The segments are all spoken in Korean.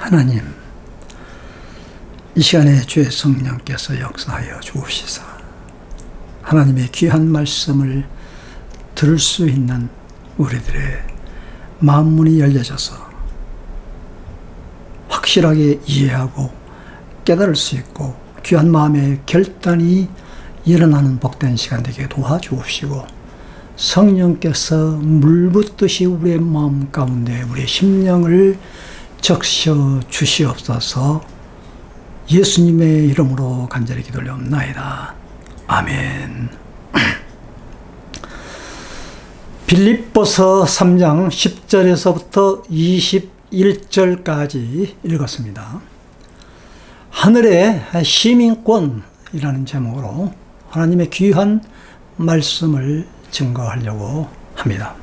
하나님, 이 시간에 주의 성령께서 역사하여 주옵시사 하나님의 귀한 말씀을 들을 수 있는 우리들의 마음문이 열려져서 확실하게 이해하고 깨달을 수 있고 귀한 마음의 결단이 일어나는 복된 시간 되게 도와주옵시고, 성령께서 물붓듯이 우리의 마음 가운데 우리의 심령을 적셔 주시옵소서. 예수님의 이름으로 간절히 기도 올려옵나이다. 아멘. 빌립보서 3장 10절에서부터 21절까지 읽었습니다. 하늘의 시민권이라는 제목으로 하나님의 귀한 말씀을 증거하려고 합니다.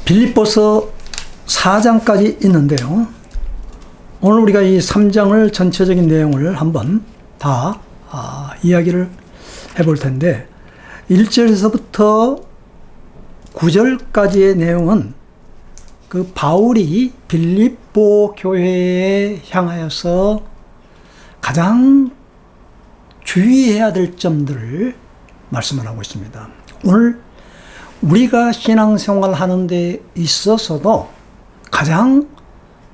빌립보서 4장까지 있는데요, 오늘 우리가 이 3장을 전체적인 내용을 한번 다 이야기를 해볼 텐데, 1절에서부터 9절까지의 내용은 그 바울이 빌립보 교회에 향하여서 가장 주의해야 될 점들을 말씀을 하고 있습니다. 오늘 우리가 신앙생활 하는 데 있어서도 가장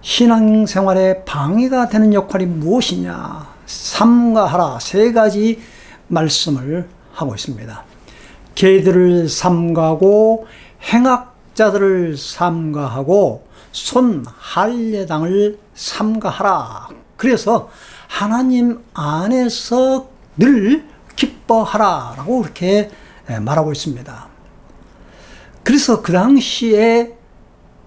신앙생활에 방해가 되는 역할이 무엇이냐, 삼가하라, 세 가지 말씀을 하고 있습니다. 개들을 삼가하고 행악자들을 삼가하고 손할례당을 삼가하라. 그래서 하나님 안에서 늘 기뻐하라 라고 이렇게 말하고 있습니다. 그래서 그 당시에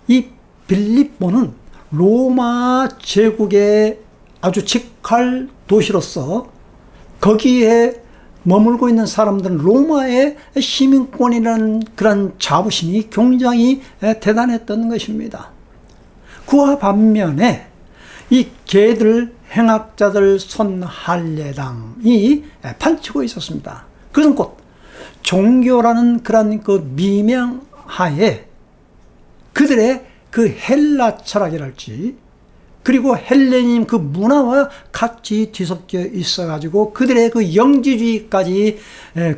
이 빌립보는 로마 제국의 아주 직할 도시로서 거기에 머물고 있는 사람들은 로마의 시민권이라는 그런 자부심이 굉장히 대단했던 것입니다. 그와 반면에 이 개들, 행악자들, 손할례당이 판치고 있었습니다. 그것은 곧 종교라는 그런 그 미명하에 그들의 그 헬라 철학이랄지, 그리고 헬레님 그 문화와 같이 뒤섞여 있어가지고 그들의 그 영지주의까지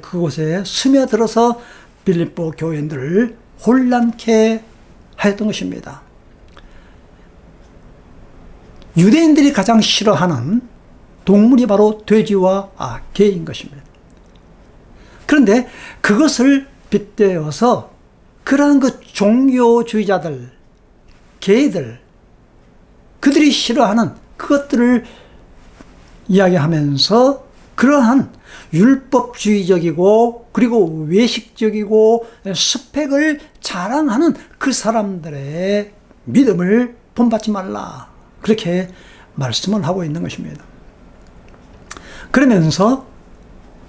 그곳에 스며들어서 빌립보 교인들을 혼란케 하였던 것입니다. 유대인들이 가장 싫어하는 동물이 바로 돼지와 개인 것입니다. 그런데 그것을 빗대어서 그러한 그 종교주의자들, 개들, 그들이 싫어하는 그것들을 이야기하면서 그러한 율법주의적이고 그리고 외식적이고 스펙을 자랑하는 그 사람들의 믿음을 본받지 말라, 그렇게 말씀을 하고 있는 것입니다. 그러면서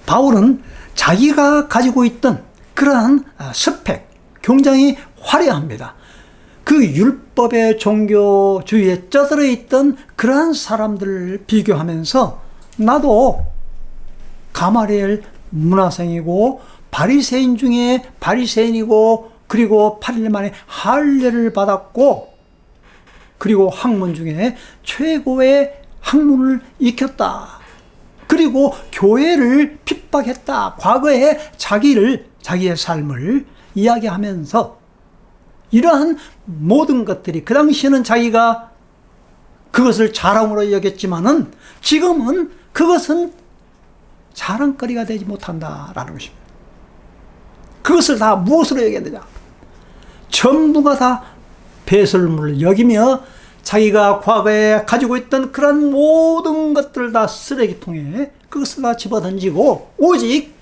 바울은 자기가 가지고 있던 그러한 스펙, 굉장히 화려합니다. 그 율법의 종교주의에 쩌들어 있던 그러한 사람들을 비교하면서 나도 가마리엘 문화생이고 바리새인 중에 바리새인이고, 그리고 8일 만에 할례를 받았고, 그리고 학문 중에 최고의 학문을 익혔다. 그리고 교회를 핍박했다. 과거에 자기의 삶을 이야기하면서 이러한 모든 것들이 그 당시에는 자기가 그것을 자랑으로 여겼지만은 지금은 그것은 자랑거리가 되지 못한다라는 것입니다. 그것을 다 무엇으로 여겼느냐? 전부가 다 배설물을 여기며 자기가 과거에 가지고 있던 그런 모든 것들을 다 쓰레기통에 그것을 다 집어던지고 오직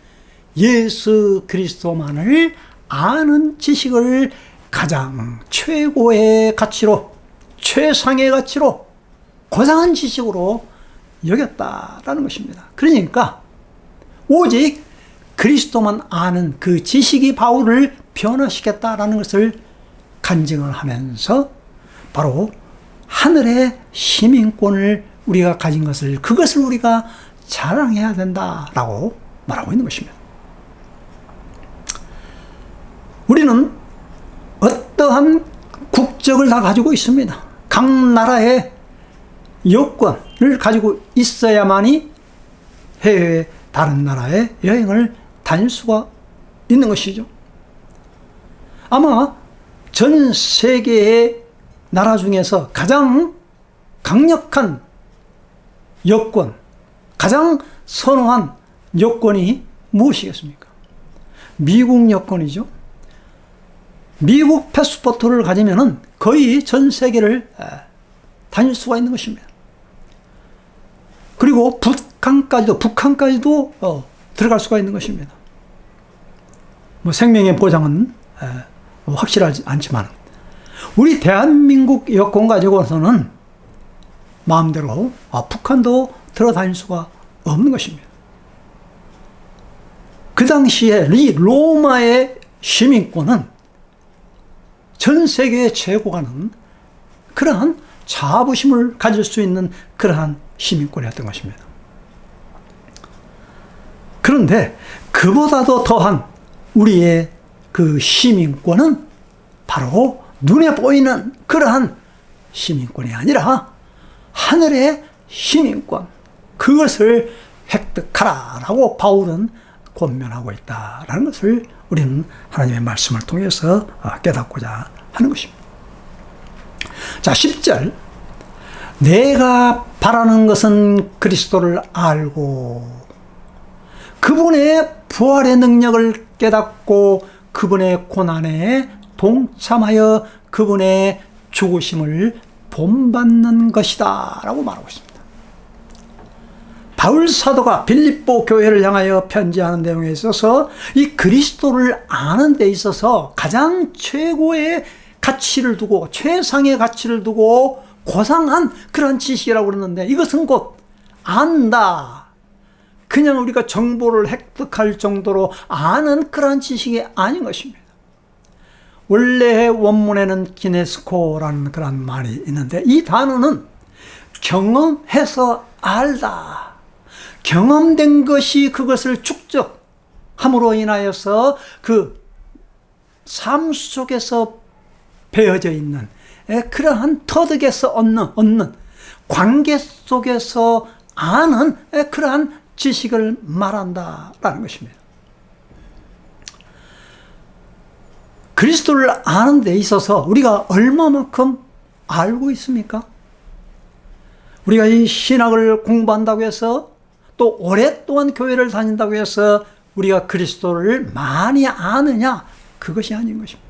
예수 그리스도만을 아는 지식을 가장 최고의 가치로, 최상의 가치로, 고상한 지식으로 여겼다라는 것입니다. 그러니까 오직 그리스도만 아는 그 지식이 바울을 변화시켰다라는 것을 간증을 하면서 바로 하늘의 시민권을 우리가 가진 것을, 그것을 우리가 자랑해야 된다라고 말하고 있는 것입니다. 우리는 어떠한 국적을 다 가지고 있습니다. 각 나라의 여권을 가지고 있어야만이 해외 다른 나라에 여행을 다닐 수가 있는 것이죠. 아마 전 세계의 나라 중에서 가장 강력한 여권, 가장 선호한 여권이 무엇이겠습니까? 미국 여권이죠. 미국 패스포트를 가지면은 거의 전 세계를 다닐 수가 있는 것입니다. 그리고 북한까지도 들어갈 수가 있는 것입니다. 뭐 생명의 보장은 확실하지 않지만 우리 대한민국 여권 가지고서는 마음대로 북한도 들어다닐 수가 없는 것입니다. 그 당시에 이 로마의 시민권은 전 세계의 최고가는 그러한 자부심을 가질 수 있는 그러한 시민권이었던 것입니다. 그런데 그보다도 더한 우리의 그 시민권은 바로 눈에 보이는 그러한 시민권이 아니라 하늘의 시민권, 그것을 획득하라라고 바울은 권면하고 있다라는 것을 우리는 하나님의 말씀을 통해서 깨닫고자 하는 것입니다. 자, 10절. 내가 바라는 것은 그리스도를 알고 그분의 부활의 능력을 깨닫고 그분의 고난에 동참하여 그분의 죽으심을 본받는 것이다 라고 말하고 있습니다. 바울 사도가 빌립보 교회를 향하여 편지하는 내용에 있어서 이 그리스도를 아는 데 있어서 가장 최고의 가치를 두고 최상의 가치를 두고 고상한 그런 지식이라고 그러는데, 이것은 곧 안다, 그냥 우리가 정보를 획득할 정도로 아는 그런 지식이 아닌 것입니다. 원래 원문에는 기네스코라는 그런 말이 있는데, 이 단어는 경험해서 알다, 경험된 것이 그것을 축적함으로 인하여서 그 삶 속에서 배어져 있는 그러한 터득에서 얻는 관계 속에서 아는 그러한 지식을 말한다라는 것입니다. 그리스도를 아는 데 있어서 우리가 얼마만큼 알고 있습니까? 우리가 이 신학을 공부한다고 해서 또 오랫동안 교회를 다닌다고 해서 우리가 그리스도를 많이 아느냐? 그것이 아닌 것입니다.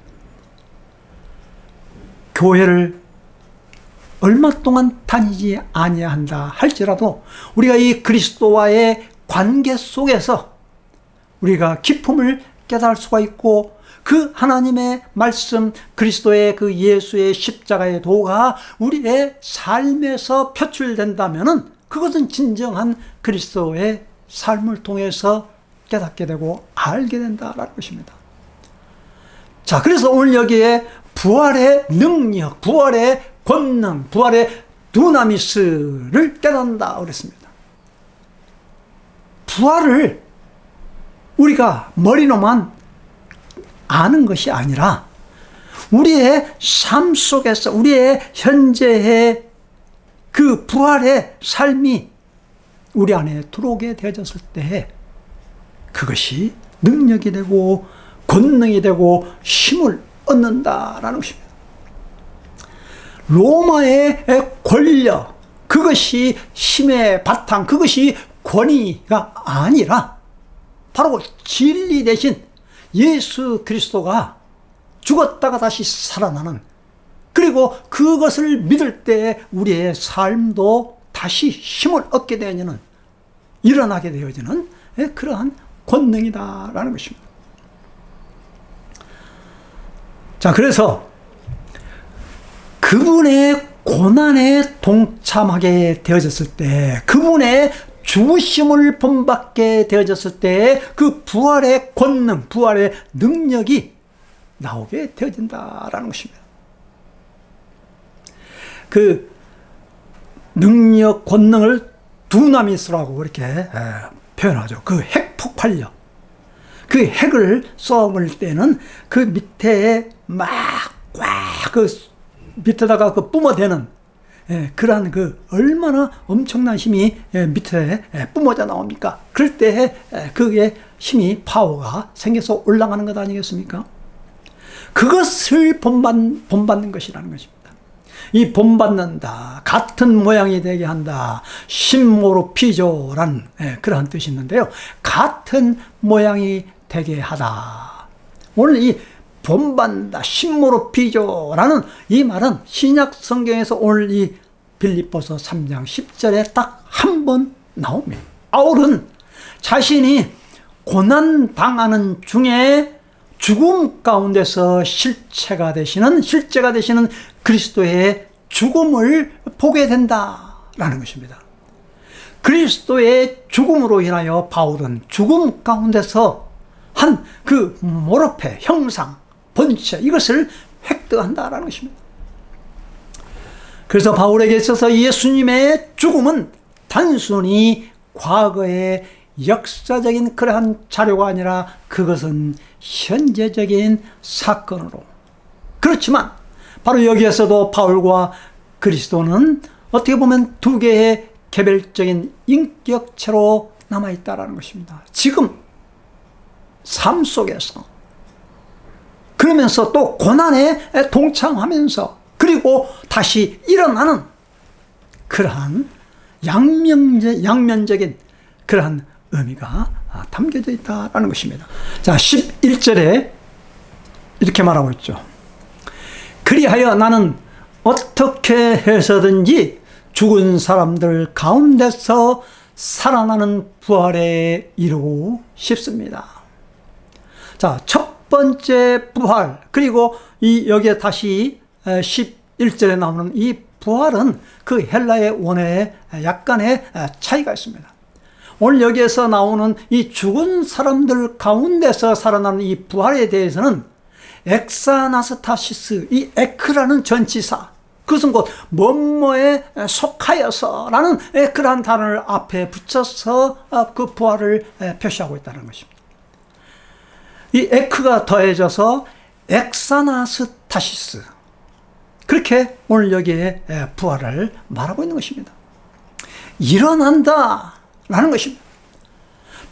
교회를 얼마 동안 다니지 아니한다 할지라도 우리가 이 그리스도와의 관계 속에서 우리가 기쁨을 깨달을 수가 있고, 그 하나님의 말씀, 그리스도의 그 예수의 십자가의 도가 우리의 삶에서 표출된다면은 그것은 진정한 그리스도의 삶을 통해서 깨닫게 되고 알게 된다라는 것입니다. 자, 그래서 오늘 여기에 부활의 능력, 부활의 권능, 부활의 두나미스를 깨닫는다 그랬습니다. 부활을 우리가 머리로만 아는 것이 아니라 우리의 삶 속에서 우리의 현재의 그 부활의 삶이 우리 안에 들어오게 되어졌을 때 그것이 능력이 되고 권능이 되고 힘을 얻는다라는 것입니다. 로마의 권력, 그것이 힘의 바탕, 그것이 권위가 아니라 바로 진리 대신 예수 그리스도가 죽었다가 다시 살아나는, 그리고 그것을 믿을 때 우리의 삶도 다시 힘을 얻게 되어지는, 일어나게 되어지는 그러한 권능이다라는 것입니다. 자, 그래서 그분의 고난에 동참하게 되어졌을 때, 그분의 죽으심을 본받게 되어졌을 때 그 부활의 권능, 부활의 능력이 나오게 되어진다라는 것입니다. 그 능력, 권능을 두나미스라고 이렇게 표현하죠. 그 핵폭발력, 그 핵을 쏘아볼 때는 그 밑에 막 꽉 그 밑에다가 그 뿜어대는 그러한 얼마나 엄청난 힘이 밑에 뿜어져 나옵니까? 그럴 때 그게 힘이 파워가 생겨서 올라가는 것 아니겠습니까? 그것을 본받는 것이라는 것입니다. 이 본받는다, 같은 모양이 되게 한다, 신모로피조라는 그러한 뜻이 있는데요. 같은 모양이 되게 하다. 오늘 이 본받는다, 신모로피조라는 이 말은 신약 성경에서 오늘 이 빌립보서 3장 10절에 딱 한 번 나옵니다. 바울은 자신이 고난 당하는 중에 죽음 가운데서 실제가 되시는 그리스도의 죽음을 보게 된다라는 것입니다. 그리스도의 죽음으로 인하여 바울은 죽음 가운데서 한 그 모로페, 형상, 본체, 이것을 획득한다라는 것입니다. 그래서 바울에게 있어서 예수님의 죽음은 단순히 과거의 역사적인 그러한 자료가 아니라 그것은 현재적인 사건으로, 그렇지만 바로 여기에서도 바울과 그리스도는 어떻게 보면 두 개의 개별적인 인격체로 남아있다는 것입니다. 지금 삶 속에서, 그러면서 또 고난에 동참하면서, 그리고 다시 일어나는 그러한 양면적인 그러한 의미가 담겨져 있다는 것입니다. 자, 11절에 이렇게 말하고 있죠. 그리하여 나는 어떻게 해서든지 죽은 사람들 가운데서 살아나는 부활에 이르고 싶습니다. 자, 첫 번째 부활, 그리고 여기에 다시 11절에 나오는 이 부활은 그 헬라의 원어에 약간의 차이가 있습니다. 오늘 여기에서 나오는 이 죽은 사람들 가운데서 살아나는 이 부활에 대해서는 엑사나스타시스, 이 에크라는 전치사, 그것은 곧 뭐뭐에 속하여서 라는 그러한 단어를 앞에 붙여서 그 부활을 표시하고 있다는 것입니다. 이 에크가 더해져서 엑사나스타시스, 그렇게 오늘 여기에 부활을 말하고 있는 것입니다. 일어난다 라는 것입니다.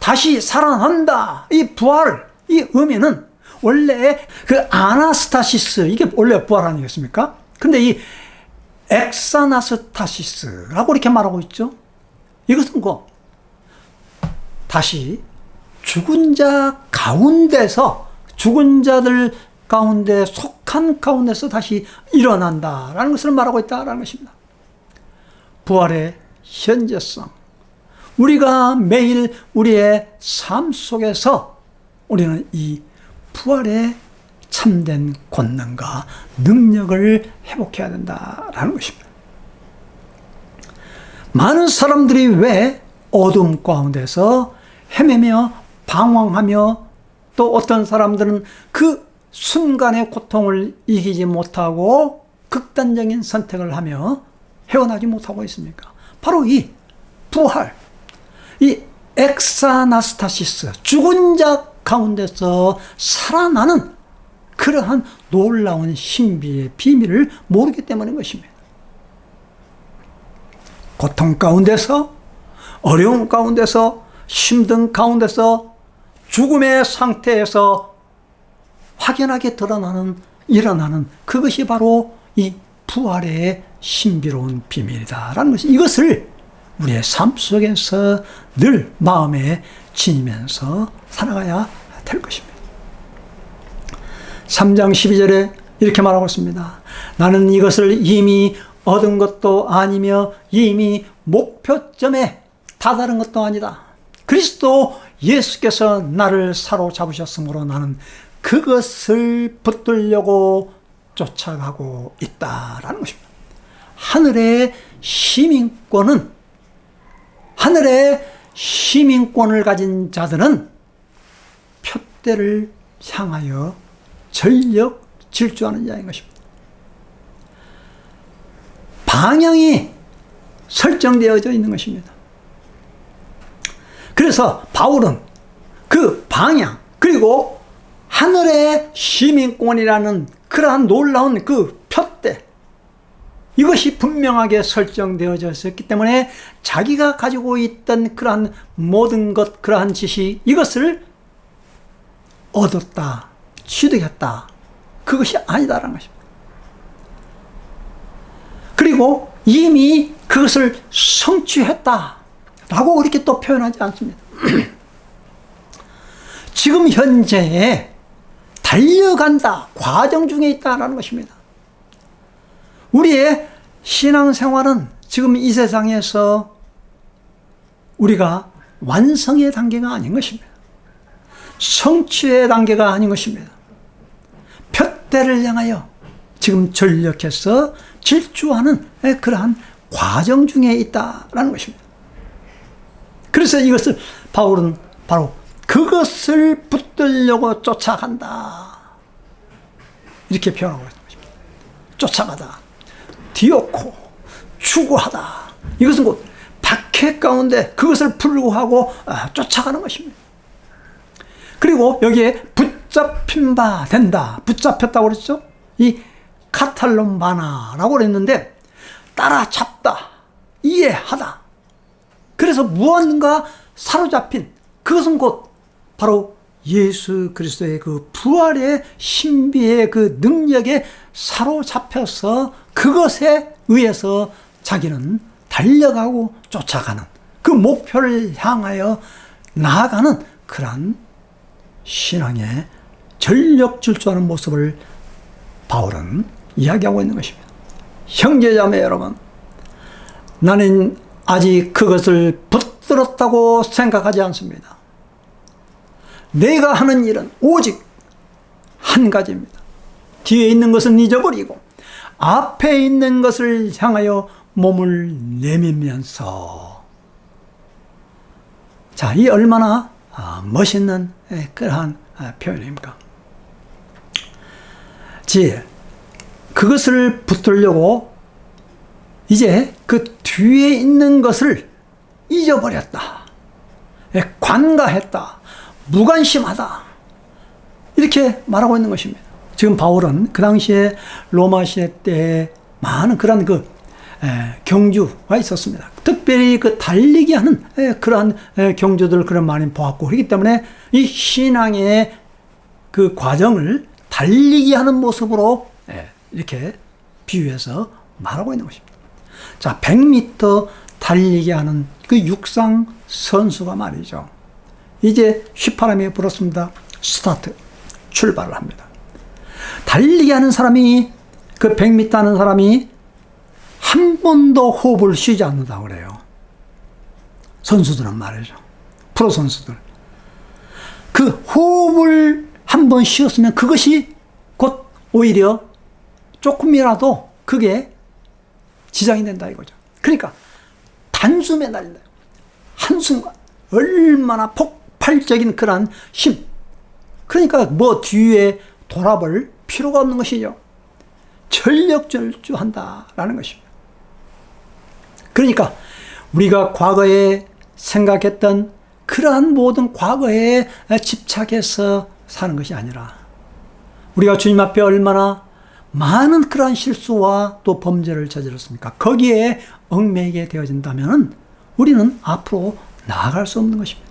다시 살아난다. 이 부활, 이 의미는 원래 그 아나스타시스, 이게 원래 부활 아니겠습니까? 근데 이 엑사나스타시스라고 이렇게 말하고 있죠. 이것은 다시 죽은 자 가운데서, 죽은 자들 가운데 속한 가운데서 다시 일어난다라는 것을 말하고 있다라는 것입니다. 부활의 현재성, 우리가 매일 우리의 삶 속에서 우리는 이 부활의 참된 권능과 능력을 회복해야 된다라는 것입니다. 많은 사람들이 왜 어둠 가운데서 헤매며 방황하며, 또 어떤 사람들은 그 순간의 고통을 이기지 못하고 극단적인 선택을 하며 헤어나지 못하고 있습니까? 바로 이 부활, 이 엑사나스타시스, 죽은 자 가운데서 살아나는 그러한 놀라운 신비의 비밀을 모르기 때문인 것입니다. 고통 가운데서, 어려움 가운데서, 힘든 가운데서, 죽음의 상태에서 확연하게 일어나는 그것이 바로 이 부활의 신비로운 비밀이다라는 것이, 이것을 우리의 삶 속에서 늘 마음에 지니면서 살아가야 될 것입니다. 3장 12절에 이렇게 말하고 있습니다. 나는 이것을 이미 얻은 것도 아니며 이미 목표점에 다다른 것도 아니다. 그리스도 예수께서 나를 사로잡으셨으므로 나는 그것을 붙들려고 쫓아가고 있다라는 것입니다. 하늘의 시민권을 가진 자들은 표대를 향하여 전력 질주하는 자인 것입니다. 방향이 설정되어져 있는 것입니다. 그래서 바울은 그 방향, 그리고 하늘의 시민권이라는 그러한 놀라운 그 표대, 이것이 분명하게 설정되어져 있었기 때문에 자기가 가지고 있던 그러한 모든 것, 그러한 지식, 이것을 얻었다, 취득했다, 그것이 아니다라는 것입니다. 그리고 이미 그것을 성취했다 라고 그렇게 또 표현하지 않습니다. 지금 현재 달려간다, 과정 중에 있다라는 것입니다. 우리의 신앙생활은 지금 이 세상에서 우리가 완성의 단계가 아닌 것입니다. 성취의 단계가 아닌 것입니다. 표대를 향하여 지금 전력해서 질주하는 그러한 과정 중에 있다라는 것입니다. 그래서 이것을 바울은 바로 그것을 붙들려고 쫓아간다, 이렇게 표현하고 있는 것입니다. 쫓아가다, 디오코, 추구하다, 이것은 곧 박해 가운데 그것을 불구하고 쫓아가는 것입니다. 그리고 여기에 붙잡힌 바 된다, 붙잡혔다고 그랬죠. 이 카탈롬바나라고 그랬는데 따라잡다, 이해하다. 그래서 무언가 사로잡힌, 그것은 곧 바로 예수 그리스도의 그 부활의 신비의 그 능력에 사로잡혀서 그것에 의해서 자기는 달려가고 쫓아가는, 그 목표를 향하여 나아가는 그러한 신앙의 전력 질주하는 모습을 바울은 이야기하고 있는 것입니다. 형제자매 여러분, 나는 아직 그것을 붙들었다고 생각하지 않습니다. 내가 하는 일은 오직 한 가지입니다. 뒤에 있는 것은 잊어버리고 앞에 있는 것을 향하여 몸을 내밀면서, 자, 이 얼마나 멋있는 그러한 표현입니까? 그것을 붙들려고 이제 그 뒤에 있는 것을 잊어버렸다, 관가했다, 무관심하다, 이렇게 말하고 있는 것입니다. 지금 바울은 그 당시에 로마 시대 때 많은 그런 경주가 있었습니다. 특별히 그 달리기 하는 그러한 경주들을 그런 많이 보았고, 그렇기 때문에 이 신앙의 그 과정을 달리기 하는 모습으로 이렇게 비유해서 말하고 있는 것입니다. 자, 100m 달리기 하는 그 육상 선수가 말이죠, 이제 휘파람이 불었습니다. 스타트, 출발을 합니다. 달리기 하는 사람이, 그 100m 하는 사람이 한 번도 호흡을 쉬지 않는다고 그래요. 선수들은 말이죠. 프로 선수들. 그 호흡을 한 번 쉬었으면 그것이 곧 오히려 조금이라도 그게 지장이 된다 이거죠. 그러니까 단숨에 날린다. 한순간 얼마나 폭발적인 그런 힘. 그러니까 뭐 뒤에 돌아볼 필요가 없는 것이죠. 전력질주한다라는 것입니다. 그러니까 우리가 과거에 생각했던 그러한 모든 과거에 집착해서 사는 것이 아니라, 우리가 주님 앞에 얼마나 많은 그러한 실수와 또 범죄를 저질렀습니까? 거기에 얽매이게 되어진다면 우리는 앞으로 나아갈 수 없는 것입니다.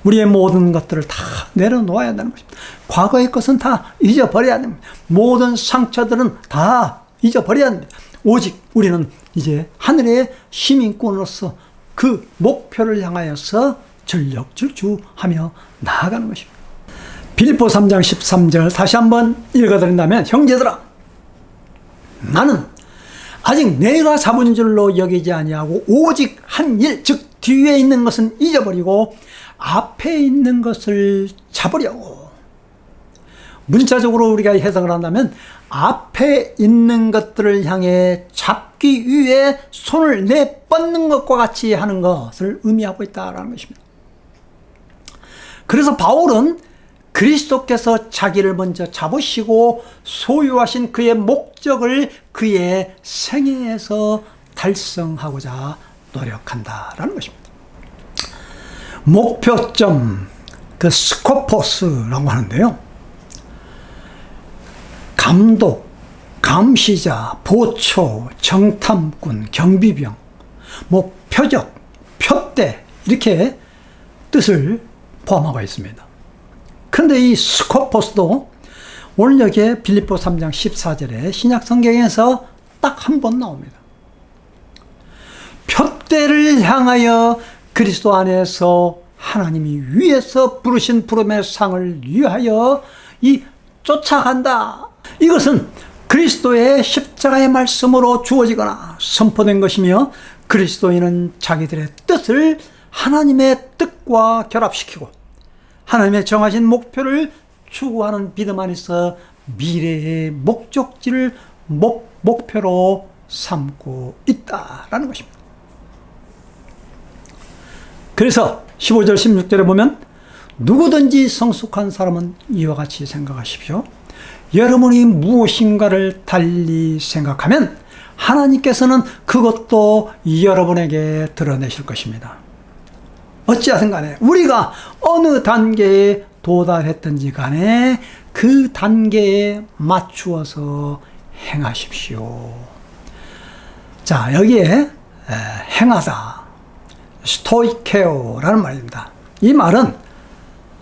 우리의 모든 것들을 다 내려놓아야 되는 것입니다. 과거의 것은 다 잊어버려야 됩니다. 모든 상처들은 다 잊어버려야 됩니다. 오직 우리는 이제 하늘의 시민권으로서 그 목표를 향하여서 전력질주하며 나아가는 것입니다. 빌립보 3장 13절 다시 한번 읽어드린다면, 형제들아, 나는 아직 내가 잡은 줄로 여기지 아니하고 오직 한 일, 즉 뒤에 있는 것은 잊어버리고 앞에 있는 것을 잡으려고. 문자적으로 우리가 해석을 한다면 앞에 있는 것들을 향해 잡기 위해 손을 내뻗는 것과 같이 하는 것을 의미하고 있다는 것입니다. 그래서 바울은 그리스도께서 자기를 먼저 잡으시고 소유하신 그의 목적을 그의 생애에서 달성하고자 노력한다라는 것입니다. 목표점, 그 스코포스라고 하는데요, 감독, 감시자, 보초, 정탐꾼, 경비병, 표적, 표대 이렇게 뜻을 포함하고 있습니다. 그런데 이 스코포스도 오늘 여기에 빌립보 3장 14절에 신약 성경에서 딱 한 번 나옵니다. 표대를 향하여 그리스도 안에서 하나님이 위에서 부르신 부름의 상을 위하여 쫓아간다. 이것은 그리스도의 십자가의 말씀으로 주어지거나 선포된 것이며, 그리스도인은 자기들의 뜻을 하나님의 뜻과 결합시키고 하나님의 정하신 목표를 추구하는 믿음 안에서 미래의 목적지를 목표로 삼고 있다라는 것입니다. 그래서 15절 16절에 보면 누구든지 성숙한 사람은 이와 같이 생각하십시오. 여러분이 무엇인가를 달리 생각하면 하나님께서는 그것도 여러분에게 드러내실 것입니다. 어찌하든 간에 우리가 어느 단계에 도달했든지 간에 그 단계에 맞추어서 행하십시오. 자, 여기에 행하다, 스토이케오라는 말입니다. 이 말은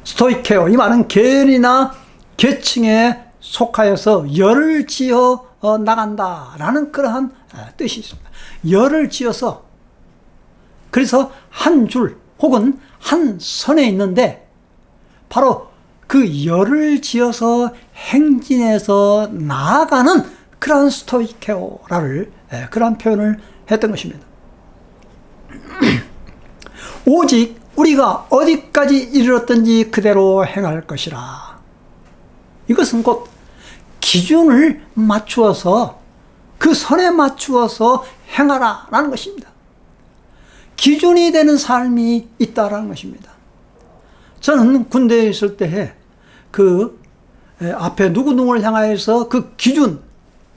스토이케오, 이 말은 계열이나 계층에 속하여서 열을 지어 나간다라는 그러한 뜻이 있습니다. 열을 지어서, 그래서 한 줄 혹은 한 선에 있는데 바로 그 열을 지어서 행진해서 나아가는 그러한 스토이케오라를 그러한 표현을 했던 것입니다. 오직 우리가 어디까지 이르렀든지 그대로 행할 것이라. 이것은 곧 기준을 맞추어서 그 선에 맞추어서 행하라라는 것입니다. 기준이 되는 삶이 있다라는 것입니다. 저는 군대에 있을 때 그 앞에 누구누구를 향하여서 그 기준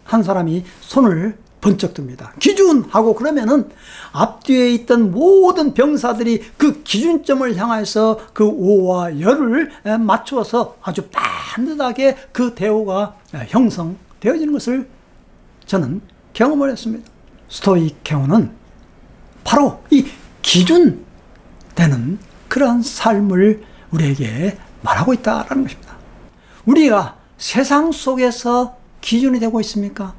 한 사람이 손을 번쩍 듭니다. 기준하고 그러면은 앞뒤에 있던 모든 병사들이 그 기준점을 향해서 그 오와 열을 맞추어서 아주 반듯하게 그 대우가 형성되어지는 것을 저는 경험을 했습니다. 스토이케오는 바로 이 기준되는 그러한 삶을 우리에게 말하고 있다는 것입니다. 우리가 세상 속에서 기준이 되고 있습니까?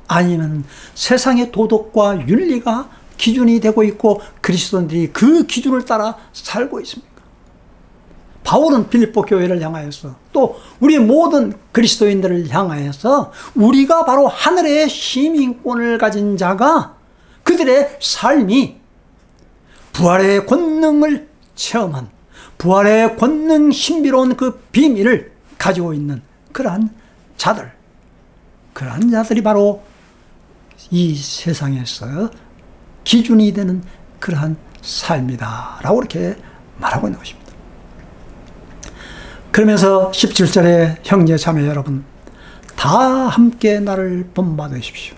아니면 세상의 도덕과 윤리가 기준이 되고 있고 그리스도인들이 그 기준을 따라 살고 있습니까? 바울은 빌립보 교회를 향하여서 또 우리 모든 그리스도인들을 향하여서 우리가 바로 하늘의 시민권을 가진 자가 그들의 삶이 부활의 권능을 체험한, 부활의 권능 신비로운 그 비밀을 가지고 있는 그러한 자들, 그러한 자들이 바로 이 세상에서 기준이 되는 그러한 삶이다 라고 이렇게 말하고 있는 것입니다. 그러면서 17절에 형제 자매 여러분, 다 함께 나를 본받으십시오.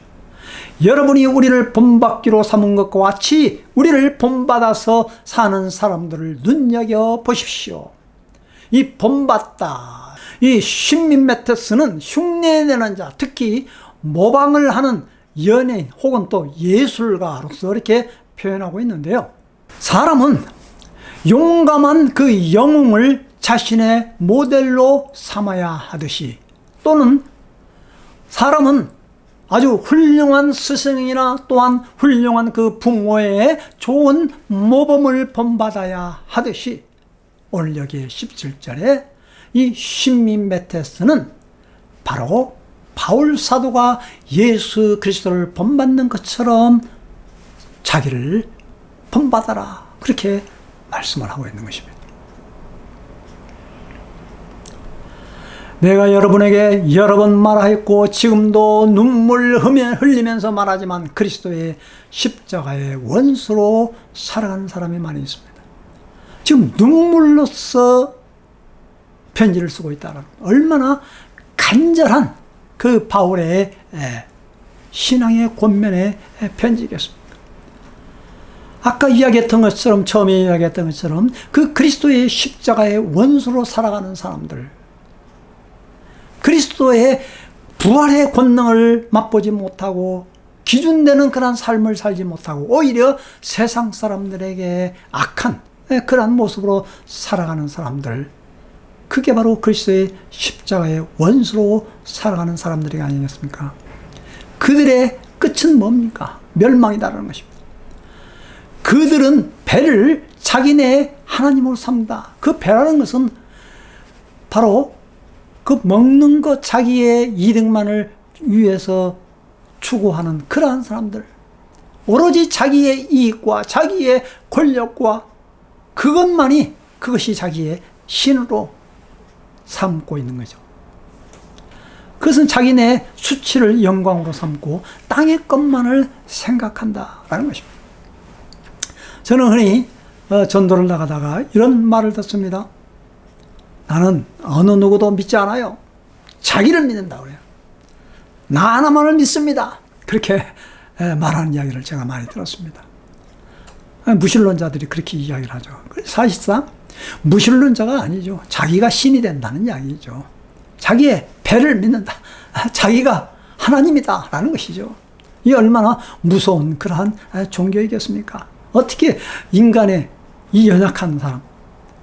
여러분이 우리를 본받기로 삼은 것과 같이 우리를 본받아서 사는 사람들을 눈여겨 보십시오. 이 본받다, 이 신민메테스는 흉내내는 자, 특히 모방을 하는 연예인 혹은 또 예술가로서 이렇게 표현하고 있는데요. 사람은 용감한 그 영웅을 자신의 모델로 삼아야 하듯이, 또는 사람은 아주 훌륭한 스승이나 또한 훌륭한 그 부모의 좋은 모범을 본받아야 하듯이, 오늘 여기 17절에 이 신민메테스는 바로 바울 사도가 예수 그리스도를 본받는 것처럼 자기를 본받아라, 그렇게 말씀을 하고 있는 것입니다. 내가 여러분에게 여러 번 말하였고 지금도 눈물 흘리면서 말하지만 그리스도의 십자가의 원수로 살아가는 사람이 많이 있습니다. 지금 눈물로써 편지를 쓰고 있다는, 얼마나 간절한 그 바울의 신앙의 권면의 편지겠습니까? 아까 이야기했던 것처럼, 처음에 이야기했던 것처럼 그 그리스도의 십자가의 원수로 살아가는 사람들, 그리스도의 부활의 권능을 맛보지 못하고 기준되는 그런 삶을 살지 못하고 오히려 세상 사람들에게 악한 그러한 모습으로 살아가는 사람들, 그게 바로 그리스도의 십자가의 원수로 살아가는 사람들이 아니겠습니까? 그들의 끝은 뭡니까? 멸망이다라는 것입니다. 그들은 배를 자기네 하나님으로 삼다. 그 배라는 것은 바로 그 먹는 것 자기의 이득만을 위해서 추구하는 그러한 사람들, 오로지 자기의 이익과 자기의 권력과 그것이 자기의 신으로 삼고 있는 거죠. 그것은 자기네 수치를 영광으로 삼고 땅의 것만을 생각한다라는 것입니다. 저는 흔히 전도를 나가다가 이런 말을 듣습니다. 나는 어느 누구도 믿지 않아요. 자기를 믿는다 그래요. 나 하나만을 믿습니다. 그렇게 말하는 이야기를 제가 많이 들었습니다. 무신론자들이 그렇게 이야기를 하죠. 사실상 무신론자가 아니죠. 자기가 신이 된다는 이야기죠. 자기의 배를 믿는다. 자기가 하나님이다 라는 것이죠. 이 얼마나 무서운 그러한 종교이겠습니까? 어떻게 인간의 이 연약한 사람,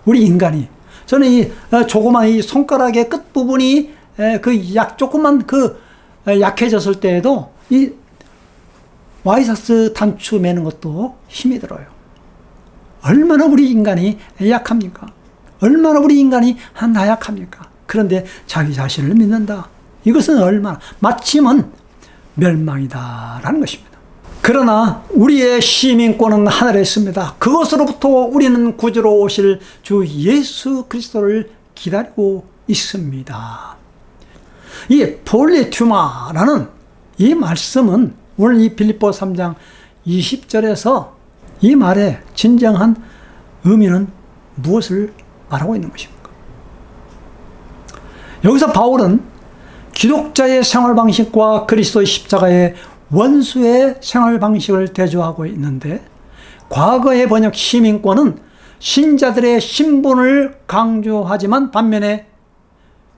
우리 인간이, 저는 이 조그만 이 손가락의 끝부분이 조그만 약해졌을 때에도 이 와이셔츠 단추 매는 것도 힘이 들어요. 얼마나 우리 인간이 약합니까? 얼마나 우리 인간이 나약합니까? 그런데 자기 자신을 믿는다. 이것은 얼마나 마침은 멸망이다라는 것입니다. 그러나 우리의 시민권은 하늘에 있습니다. 그것으로부터 우리는 구주로 오실 주 예수 그리스도를 기다리고 있습니다. 이 폴리투마라는 이 말씀은 오늘 이 빌립보 3장 20절에서 이 말의 진정한 의미는 무엇을 말하고 있는 것입니까? 여기서 바울은 기독자의 생활 방식과 그리스도의 십자가의 원수의 생활 방식을 대조하고 있는데, 과거의 번역 시민권은 신자들의 신분을 강조하지만 반면에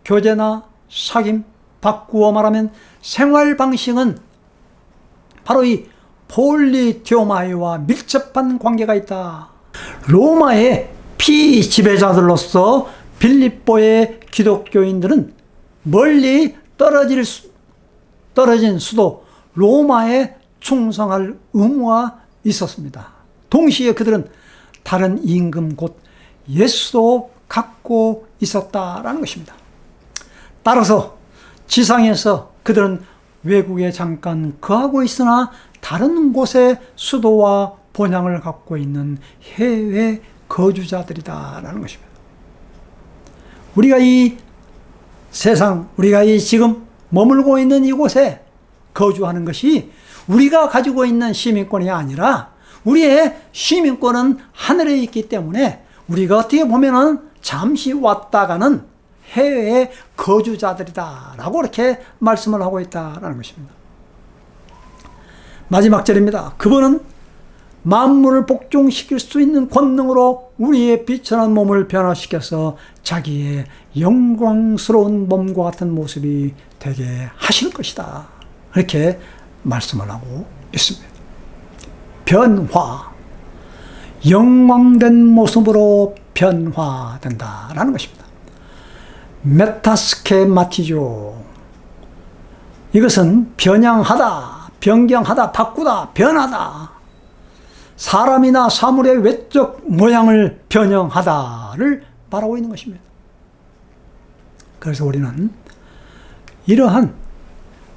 교제나 사귐, 바꾸어 말하면 생활 방식은 바로 이 폴리티오마이와 밀접한 관계가 있다. 로마의 피지배자들로서 빌립보의 기독교인들은 멀리 떨어진 수도 로마에 충성할 의무가 있었습니다. 동시에 그들은 다른 임금 곧 예수도 갖고 있었다라는 것입니다. 따라서 지상에서 그들은 외국에 잠깐 거하고 있으나 다른 곳에 수도와 본향을 갖고 있는 해외 거주자들이다라는 것입니다. 우리가 이 세상, 우리가 이 지금 머물고 있는 이곳에 거주하는 것이 우리가 가지고 있는 시민권이 아니라 우리의 시민권은 하늘에 있기 때문에 우리가 어떻게 보면은 잠시 왔다가는 해외의 거주자들이다 라고 이렇게 말씀을 하고 있다라는 것입니다. 마지막 절입니다. 그분은 만물을 복종시킬 수 있는 권능으로 우리의 비천한 몸을 변화시켜서 자기의 영광스러운 몸과 같은 모습이 되게 하실 것이다. 이렇게 말씀을 하고 있습니다. 변화, 영광된 모습으로 변화된다라는 것입니다. 메타스케마티조, 이것은 변형하다, 변경하다, 바꾸다, 변하다, 사람이나 사물의 외적 모양을 변형하다를 말하고 있는 것입니다. 그래서 우리는 이러한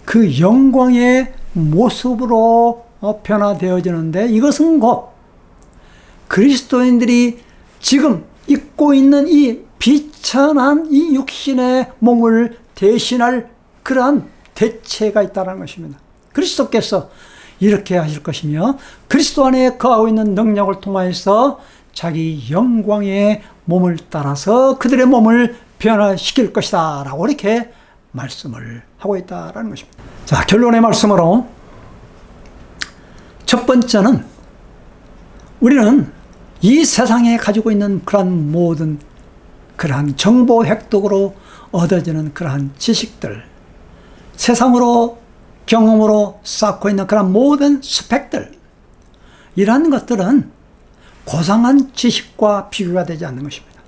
그 영광의 모습으로 변화되어지는데, 이것은 곧 그리스도인들이 지금 입고 있는 이 비천한 이 육신의 몸을 대신할 그러한 대체가 있다는 것입니다. 그리스도께서 이렇게 하실 것이며 그리스도 안에 거하고 있는 능력을 통하여서 자기 영광의 몸을 따라서 그들의 몸을 변화시킬 것이다 라고 이렇게 말씀을 하고 있다는 것입니다. 자, 결론의 말씀으로 첫 번째는 우리는 이 세상에 가지고 있는 그러한 모든 그러한 정보 획득으로 얻어지는 그러한 지식들, 세상으로 경험으로 쌓고 있는 그런 모든 스펙들, 이러한 것들은 고상한 지식과 비교가 되지 않는 것입니다.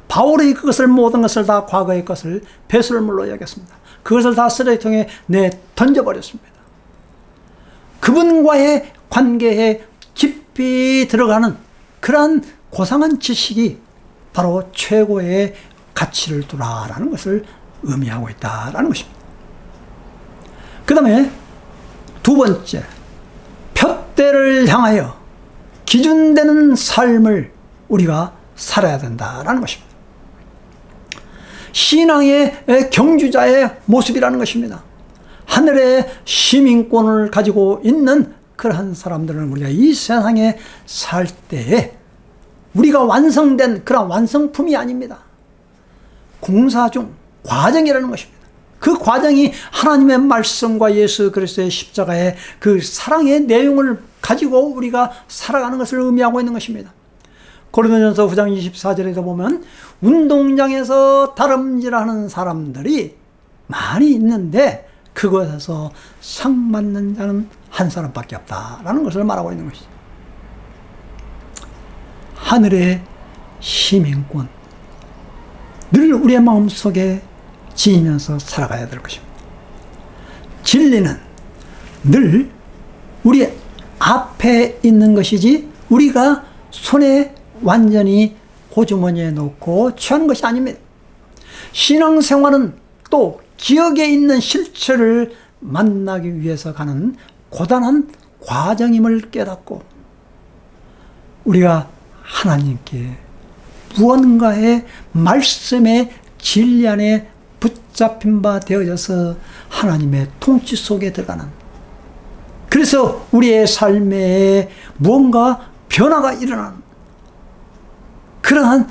바울이 그것을 모든 것을 다 과거의 것을 배설물로 여겼습니다. 그것을 다 쓰레기통에 던져버렸습니다. 그분과의 관계에 깊이 들어가는 그러한 고상한 지식이 바로 최고의 가치를 두라라는 것을 의미하고 있다라는 것입니다. 그 다음에 두 번째, 푯대를 향하여 기준되는 삶을 우리가 살아야 된다라는 것입니다. 신앙의 경주자의 모습이라는 것입니다. 하늘의 시민권을 가지고 있는 그러한 사람들은 우리가 이 세상에 살 때에 우리가 완성된 그런 완성품이 아닙니다. 공사 중 과정이라는 것입니다. 그 과정이 하나님의 말씀과 예수 그리스도의 십자가의 그 사랑의 내용을 가지고 우리가 살아가는 것을 의미하고 있는 것입니다. 고린도전서 9장 24절에도 보면 운동장에서 다름질하는 사람들이 많이 있는데 그것에서 상 받는 자는 한 사람밖에 없다라는 것을 말하고 있는 것이죠. 하늘의 시민권, 늘 우리의 마음속에 지니면서 살아가야 될 것입니다. 진리는 늘 우리 앞에 있는 것이지 우리가 손에 완전히 호주머니에 넣고 취하는 것이 아닙니다. 신앙생활은 또 기억에 있는 실체를 만나기 위해서 가는 고단한 과정임을 깨닫고 우리가 하나님께 무언가의 말씀의 진리 안에 붙잡힌 바 되어져서 하나님의 통치 속에 들어가는, 그래서 우리의 삶에 무언가 변화가 일어나는 그러한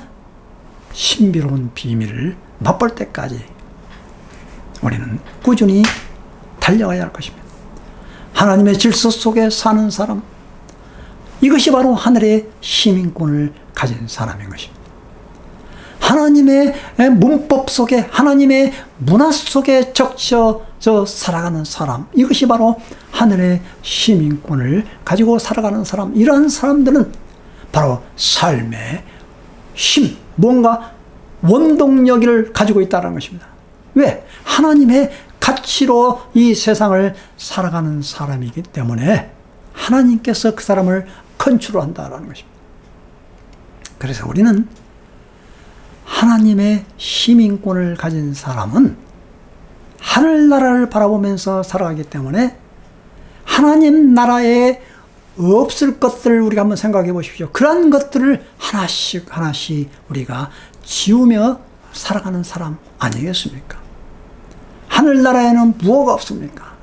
신비로운 비밀을 맛볼 때까지 우리는 꾸준히 달려가야 할 것입니다. 하나님의 질서 속에 사는 사람, 이것이 바로 하늘의 시민권을 가진 사람인 것입니다. 하나님의 문법 속에, 하나님의 문화 속에 적셔져 살아가는 사람, 이것이 바로 하늘의 시민권을 가지고 살아가는 사람. 이러한 사람들은 바로 삶의 힘, 뭔가 원동력을 가지고 있다는 것입니다. 왜? 하나님의 가치로 이 세상을 살아가는 사람이기 때문에 하나님께서 그 사람을 컨트롤한다는 것입니다. 그래서 우리는 하나님의 시민권을 가진 사람은 하늘나라를 바라보면서 살아가기 때문에 하나님 나라에 없을 것들을 우리가 한번 생각해 보십시오. 그러한 것들을 하나씩 하나씩 우리가 지우며 살아가는 사람 아니겠습니까? 하늘나라에는 무엇가 없습니까?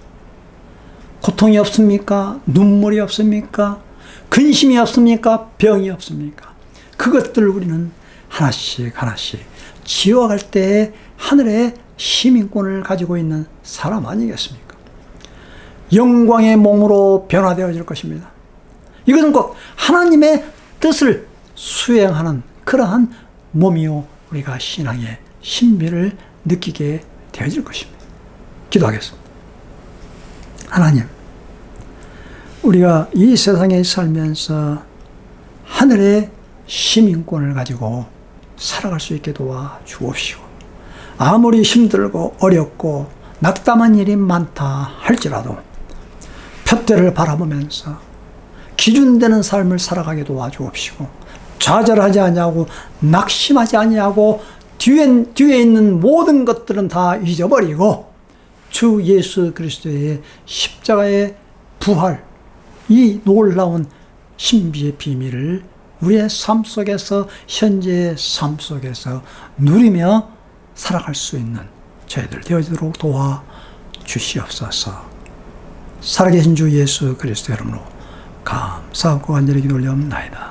고통이 없습니까? 눈물이 없습니까? 근심이 없습니까? 병이 없습니까? 그것들을 우리는 하나씩 하나씩 지워갈 때에 하늘의 시민권을 가지고 있는 사람 아니겠습니까? 영광의 몸으로 변화되어질 것입니다. 이것은 꼭 하나님의 뜻을 수행하는 그러한 몸이요, 우리가 신앙의 신비를 느끼게 되어질 것입니다. 기도하겠습니다. 하나님, 우리가 이 세상에 살면서 하늘의 시민권을 가지고 살아갈 수 있게 도와 주옵시고, 아무리 힘들고 어렵고 낙담한 일이 많다 할지라도 푯대를 바라보면서 기준되는 삶을 살아가게 도와주옵시고, 좌절하지 아니하고 낙심하지 아니하고 뒤에 있는 모든 것들은 다 잊어버리고 주 예수 그리스도의 십자가의 부활, 이 놀라운 신비의 비밀을 우리의 삶 속에서, 현재의 삶 속에서 누리며 살아갈 수 있는 저희들 되어지도록 도와 주시옵소서. 살아계신 주 예수 그리스도 이름으로 감사하고 간절히 기도 올려옵나이다.